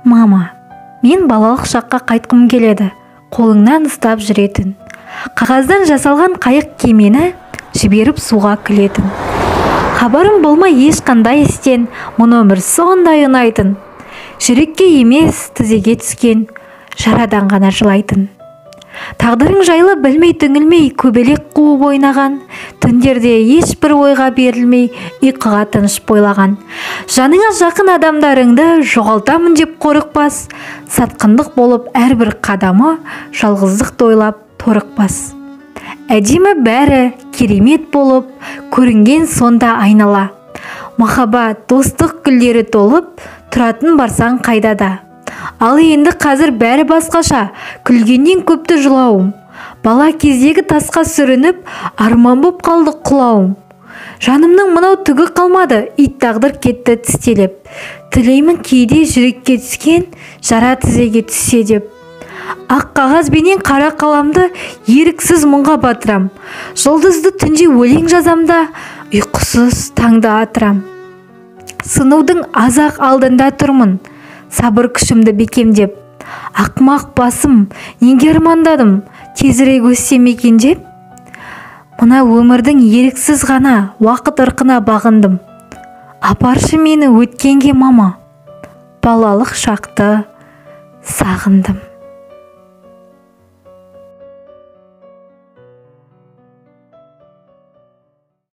Мама, мен балалық шаққа қайтқым келеді. Қолыңнан ұстап жүретін. Қағаздан жасалған қайық кемені жіберіп суға күлетін. Хабарым болмай ешқандай істен, мұны өмір сондай ұнайтын. Жүрекке емес тізеге түскен, жарадан ғана жылайтын. Тағдырың жайлы білмей түңілмей көбелек қуып ойнаған, түндерде ешбір ойға берілмей ұйқыға тыныш бойлаған. Жаныңа жақын адамдарыңды жоғалтамын деп қорықпас, сатқындық болып әрбір қадамы жалғыздық тойлап торықпас. Әдемі бәрі керемет болып көрінген сонда айнала. Махаббат, достық гүлдері толып тұратын барсаң қайда да. Ал енді қазір бәрі басқаша, күлгеннен көпті жылауым. Бала кездегі тасқа сүрініп, арман боп қалды құлауым. Жанымның мынау түгі қалмады, ит тағдыр кетті тістелеп. Тілеймін кейде жүрекке түскен, жара тізеге түссе деп. Ақ қағаз бенен қара қаламды еріксіз мұңға батырам. Жұлдызды түнде өлең жазамда, ұйқысыз таңды атырам. Сынудың азақ алдында тұрмын, сабыр күшімді бекемдеп. Ақмақ басым, неге армандадым, тезірек өссем екен деп. Мына өмірдің еріксіз ғана уақыт ырқына бағындым. Апаршы мені өткенге мама, балалық шақты сағындым.